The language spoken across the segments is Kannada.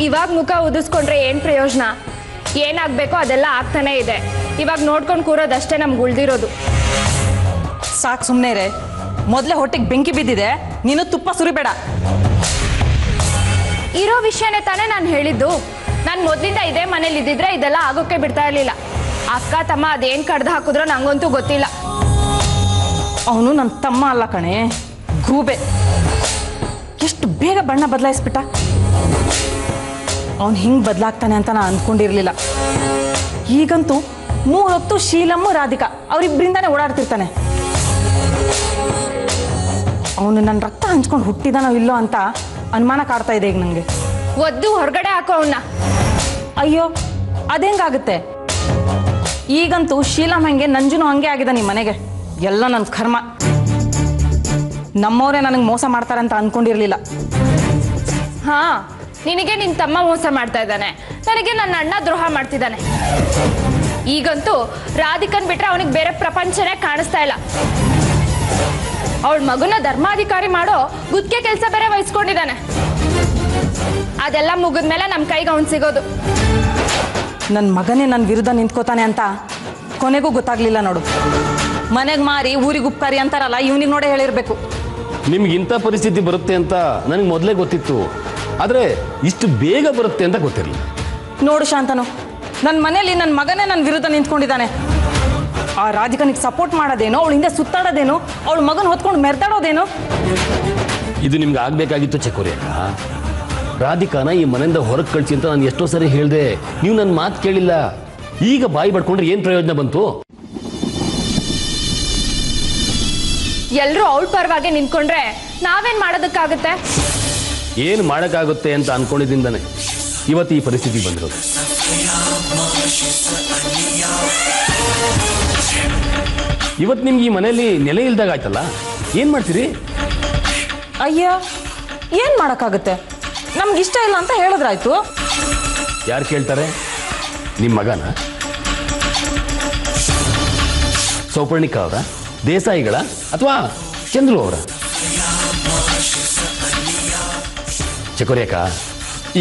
ಇವಾಗ ಮುಖ ಉದಿಸ್ಕೊಂಡ್ರೆ ಏನು ಪ್ರಯೋಜನ? ಏನಾಗಬೇಕೋ ಅದೆಲ್ಲ ಆಗ್ತಾನೇ ಇದೆ. ಇವಾಗ ನೋಡ್ಕೊಂಡು ಕೂರೋದಷ್ಟೇ ನಮ್ಗೆ ಉಳ್ದಿರೋದು. ಸಾಕು ಸುಮ್ಮನೆ ರೇ. ಮೊದಲೇ ಹೊಟ್ಟೆಗೆ ಬೆಂಕಿ ಬಿದ್ದಿದೆ, ನೀನು ತುಪ್ಪ ಸುರಿಬೇಡ. ಇರೋ ವಿಷಯನೇ ತಾನೇ ನಾನು ಹೇಳಿದ್ದು. ನಾನು ಮೊದಲಿಂದ ಇದೇ ಮನೇಲಿ ಇದ್ದಿದ್ರೆ ಇದೆಲ್ಲ ಆಗೋಕ್ಕೆ ಬಿಡ್ತಾ ಇರಲಿಲ್ಲ. ಅಕ್ಕ ತಮ್ಮ ಅದೇನು ಕಡ್ದು ಹಾಕಿದ್ರೋ ನಂಗಂತೂ ಗೊತ್ತಿಲ್ಲ. ಅವನು ನನ್ನ ತಮ್ಮ ಅಲ್ಲ ಕಣೆ, ಗೂಬೆ. ಎಷ್ಟು ಬೇಗ ಬಣ್ಣ ಬದಲಾಯಿಸ್ಬಿಟ್ಟ. ಅವನು ಹಿಂಗೆ ಬದಲಾಗ್ತಾನೆ ಅಂತ ನಾನು ಅಂದ್ಕೊಂಡಿರಲಿಲ್ಲ. ಈಗಂತೂ 3 ಹೊತ್ತು ಶೀಲಮ್ಮು ರಾಧಿಕಾ ಅವರಿಬ್ಬರಿಂದಾನೇ ಓಡಾಡ್ತಿರ್ತಾನೆ. ಅವನು ನನ್ನ ರಕ್ತ ಹಂಚ್ಕೊಂಡು ಹುಟ್ಟಿದಾನೋ ಇಲ್ಲೋ ಅಂತ ಅನುಮಾನ ಕಾಡ್ತಾ ಇದೆ ಈಗ ನನಗೆ. ಒದ್ದು ಹೊರಗಡೆ ಹಾಕೋ ಅವನ್ನ. ಅಯ್ಯೋ ಅದೇಂಗಾಗುತ್ತೆ? ಈಗಂತೂ ಶೀಲಮ್ಮ ಹಂಗೆ ನಂಜುನು ಹಂಗೆ ಆಗಿದೆ ನಿಮ್ಮ ಮನೆಗೆ. ಎಲ್ಲ ನನ್ನ ಕರ್ಮ. ನಮ್ಮವರೇ ನನಗೆ ಮೋಸ ಮಾಡ್ತಾರಂತ ಅಂದ್ಕೊಂಡಿರಲಿಲ್ಲ. ಹಾಂ, ನಿನಗೆ ನಿನ್ನ ತಮ್ಮ ಮೋಸ ಮಾಡ್ತಾ ಇದ್ದಾನೆ, ನನಗೆ ನನ್ನ ಅಣ್ಣ ದ್ರೋಹ ಮಾಡ್ತಿದ್ದಾನೆ. ಈಗಂತೂ ರಾಧಿಕನ್ ಬಿಟ್ರೆ ಅವನಿಗೆ ಬೇರೆ ಪ್ರಪಂಚನೇ ಕಾಣಿಸ್ತಾ ಇಲ್ಲ. ಅವಳ ಮಗುನ ಧರ್ಮಾಧಿಕಾರಿ ಮಾಡೋ ಗುತ್ತಿಗೆ ಕೆಲಸ ಬೇರೆ ವಹಿಸ್ಕೊಂಡಿದ್ದಾನೆ. ಅದೆಲ್ಲ ಮುಗಿದ್ಮೇಲೆ ನಮ್ಮ ಕೈಗೆ ಅವನು ಸಿಗೋದು. ನನ್ನ ಮಗನೇ ನನ್ನ ವಿರುದ್ಧ ನಿಂತ್ಕೋತಾನೆ ಅಂತ ಕೊನೆಗೂ ಗೊತ್ತಾಗ್ಲಿಲ್ಲ ನೋಡು. ಮನೆಗೆ ಮಾರಿ ಊರಿಗೆ ಉಪ್ಕಾರಿ ಅಂತಾರಲ್ಲ, ಇವನಿಗೆ ನೋಡೇ ಹೇಳಿರ್ಬೇಕು. ನಿಮ್ಗೆ ಇಂಥ ಪರಿಸ್ಥಿತಿ ಬರುತ್ತೆ ಅಂತ ನನಗೆ ಮೊದಲೇ ಗೊತ್ತಿತ್ತು, ಆದರೆ ಇಷ್ಟು ಬೇಗ ಬರುತ್ತೆ ಅಂತ ಗೊತ್ತಿರಲಿಲ್ಲ. ನೋಡು ಶಾಂತನು, ನನ್ನ ಮನೇಲಿ ನನ್ನ ಮಗನೇ ನನ್ನ ವಿರುದ್ಧ ನಿಂತ್ಕೊಂಡಿದ್ದಾನೆ. ಆ ರಾಧಿಕನಿಗೆ ಸಪೋರ್ಟ್ ಮಾಡೋದೇನೋ, ಅವಳ ಹಿಂದೆ ಸುತ್ತಾಡೋದೇನೋ, ಅವಳ ಮಗನ ಹೊತ್ಕೊಂಡು ಮೆರೆದಾಡೋದೇನೋ. ಇದು ನಿಮ್ಗೆ ಆಗಬೇಕಾಗಿತ್ತು ಚಕೋರಿ ಅಕ್ಕ. ರಾಧಿಕಾನ ಈ ಮನೆಯಿಂದ ಹೊರಗೆ ಕಳಿಸಿ ಅಂತ ನಾನು ಎಷ್ಟೋ ಸರಿ ಹೇಳಿದೆ, ನೀವು ನನ್ನ ಮಾತು ಕೇಳಿಲ್ಲ. ಈಗ ಬಾಯಿ ಪಡ್ಕೊಂಡ್ರೆ ಏನು ಪ್ರಯೋಜನ ಬಂತು? ಎಲ್ಲರೂ ಅವಳ ಪರವಾಗಿ ನಿಂತ್ಕೊಂಡ್ರೆ ನಾವೇನ್ ಮಾಡೋದಕ್ಕಾಗುತ್ತೆ? ಏನು ಮಾಡೋಕ್ಕಾಗುತ್ತೆ ಅಂತ ಅನ್ಕೊಂಡಿದ್ದಾನೆ ಇವತ್ತು ಈ ಪರಿಸ್ಥಿತಿ ಬಂದಿರೋದು. ಇವತ್ತು ನಿಮ್ಗೆ ಈ ಮನೆಯಲ್ಲಿ ನೆಲೆ ಇಲ್ದಾಗ ಆಯ್ತಲ್ಲ, ಏನು ಮಾಡ್ತೀರಿ? ಅಯ್ಯ, ಏನು ಮಾಡೋಕ್ಕಾಗುತ್ತೆ? ನಮ್ಗೆ ಇಷ್ಟ ಇಲ್ಲ ಅಂತ ಹೇಳಿದ್ರಾಯ್ತು. ಯಾರು ಕೇಳ್ತಾರೆ? ನಿಮ್ಮ ಮಗನ, ಸೌಪರ್ಣಿಕ ಅವರ, ದೇಸಾಯಿಗಳ, ಅಥವಾ ಚಂದ್ರು ಅವರ? ಚಕೋರಿ ಅಕ್ಕ,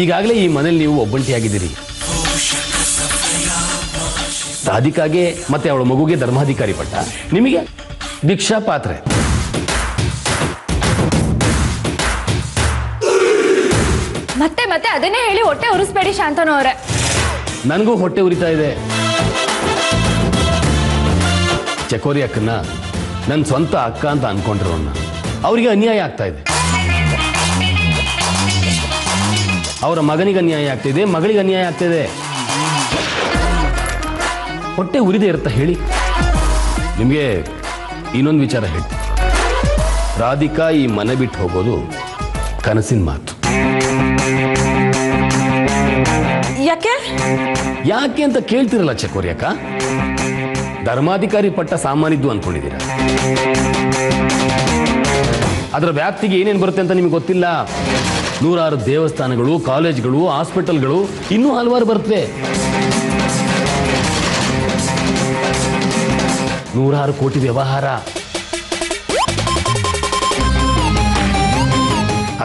ಈಗಾಗಲೇ ಈ ಮನೇಲಿ ನೀವು ಒಬ್ಬಂಟಿಯಾಗಿದ್ದೀರಿ. ರಾಧಿಕಾಗೆ ಮತ್ತೆ ಅವಳ ಮಗುಗೆ ಧರ್ಮಾಧಿಕಾರಿ ಪಟ್ಟ, ನಿಮಗೆ ಭಿಕ್ಷಾ ಪಾತ್ರೆ. ಮತ್ತೆ ಮತ್ತೆ ಅದನ್ನೇ ಹೇಳಿ ಹೊಟ್ಟೆ ಉರಿಸ್ಬೇಡಿ ಶಾಂತನು ಅವರೇ. ನನಗೂ ಹೊಟ್ಟೆ ಉರಿತಾ ಇದೆ. ಚಕೋರಿ ಅಕ್ಕನ ನನ್ನ ಸ್ವಂತ ಅಕ್ಕ ಅಂತ ಅನ್ಕೊಂಡಿರೋನ್ನ ಅವರಿಗೆ ಅನ್ಯಾಯ ಆಗ್ತಾ ಇದೆ. ಅವರ ಮಗನಿಗೆ ಅನ್ಯಾಯ ಆಗ್ತಿದೆ, ಮಗಳಿಗೆ ಅನ್ಯಾಯ ಆಗ್ತಿದೆ. ಹೊಟ್ಟೆ ಉರಿದೇ ಇರುತ್ತಾ ಹೇಳಿ? ನಿಮಗೆ ಇನ್ನೊಂದು ವಿಚಾರ ಹೇಳಿ, ರಾಧಿಕಾ ಈ ಮನೆ ಬಿಟ್ಟು ಹೋಗೋದು ಕನಸಿನ ಮಾತು. ಯಾಕೆ ಯಾಕೆ ಅಂತ ಕೇಳ್ತಿರಲ್ಲ ಚಕೋರಿ ಅಕ್ಕ. ಧರ್ಮಾಧಿಕಾರಿ ಪಟ್ಟ ಸಾಮಾನಿದ್ದು ಅನ್ಕೊಂಡಿದ್ದೀರ. ಅದರ ವ್ಯಾಪ್ತಿಗೆ ಏನೇನು ಬರುತ್ತೆ ಅಂತ ನಿಮಗೆ ಗೊತ್ತಿಲ್ಲ. 100 ದೇವಸ್ಥಾನಗಳು, ಕಾಲೇಜ್ಗಳು, ಹಾಸ್ಪಿಟಲ್ಗಳು, ಇನ್ನೂ ಹಲವಾರು ಬರುತ್ತೆ. 100 ಕೋಟಿ ವ್ಯವಹಾರ.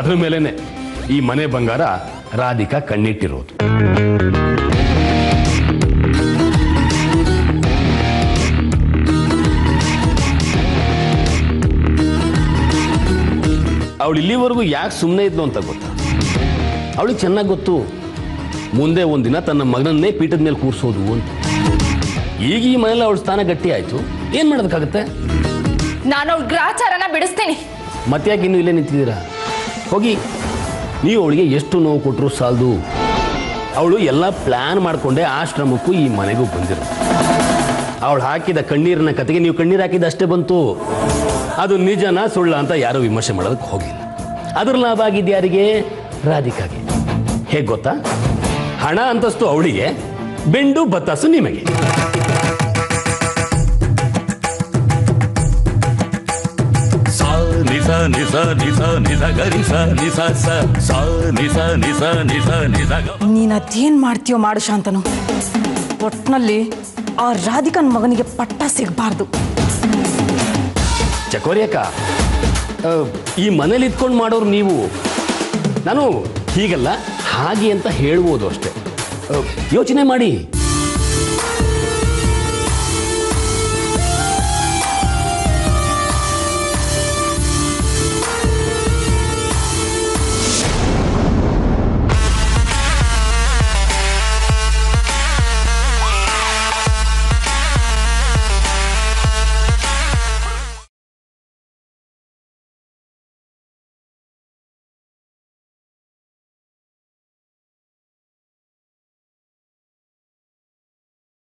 ಅದ್ರ ಮೇಲೇನೆ ಈ ಮನೆ ಬಂಗಾರ ರಾಧಿಕಾ ಕಣ್ಣಿಟ್ಟಿರೋದು. ಅವಳು ಇಲ್ಲಿವರೆಗೂ ಯಾಕೆ ಸುಮ್ಮನೆ ಇದ್ಲು ಅಂತ ಗೊತ್ತಾ? ಅವಳಿಗೆ ಚೆನ್ನಾಗಿ ಗೊತ್ತು, ಮುಂದೆ ಒಂದಿನ ತನ್ನ ಮಗನನ್ನೇ ಪೀಠದ ಮೇಲೆ ಕೂರಿಸೋದು ಅಂತ. ಈಗ ಈ ಮನೇಲಿ ಅವಳ ಸ್ಥಾನ ಗಟ್ಟಿ ಆಯ್ತು, ಏನ್ ಮಾಡೋದಕ್ಕಾಗತ್ತೆ? ನಾನು ಅವಳ ಗ್ರಾಚಾರನ ಬಿಡಿಸ್ತೀನಿ. ಮತ್ತೆ ಯಾಕೆ ಇನ್ನೂ ಇಲ್ಲೇ ನಿಂತಿದ್ದೀರಾ? ಹೋಗಿ, ನೀವು ಅವಳಿಗೆ ಎಷ್ಟು ನೋವು ಕೊಟ್ಟರು ಸಾಲದು. ಅವಳು ಎಲ್ಲ ಪ್ಲಾನ್ ಮಾಡಿಕೊಂಡೆ ಆಶ್ರಮಕ್ಕೂ ಈ ಮನೆಗೂ ಬಂದಿರೋದು. ಅವಳು ಹಾಕಿದ ಕಣ್ಣೀರಿನ ಕತೆಗೆ ನೀವು ಕಣ್ಣೀರು ಹಾಕಿದ ಅಷ್ಟೇ ಬಂತು. ಅದು ನಿಜನ ಸುಳ್ಳ ಅಂತ ಯಾರೂ ವಿಮರ್ಶೆ ಮಾಡೋದಕ್ಕೆ ಹೋಗಿಲ್ಲ. ಅದ್ರ ಲಾಭ ಆಗಿದ್ದು ಯಾರಿಗೆ? ರಾಧಿಕಾಗೆ. ಹೇಗೆ ಗೊತ್ತಾ? ಹಣ ಅಂತಸ್ತು ಅವಳಿಗೆ, ಬೆಂಡು ಬತ್ತಾಸು ನಿಮಗೆ. ನೀನು ಅದೇನು ಮಾಡ್ತೀಯೋ ಮಾಡು ಶಾಂತನು. ಒಟ್ಟಿನಲ್ಲಿ ಆ ರಾಧಿಕನ್ ಮಗನಿಗೆ ಪಟ್ಟ ಸಿಗಬಾರ್ದು. ಚಕೋರಿ ಅಕ್ಕ, ಈ ಮನೇಲಿ ಇದ್ಕೊಂಡು ಮಾಡೋರು ನೀವು. ನಾನು ಹೀಗಲ್ಲ ಹಾಗೆ ಅಂತ ಹೇಳ್ಬೋದು ಅಷ್ಟೆ. ಯೋಚನೆ ಮಾಡಿ.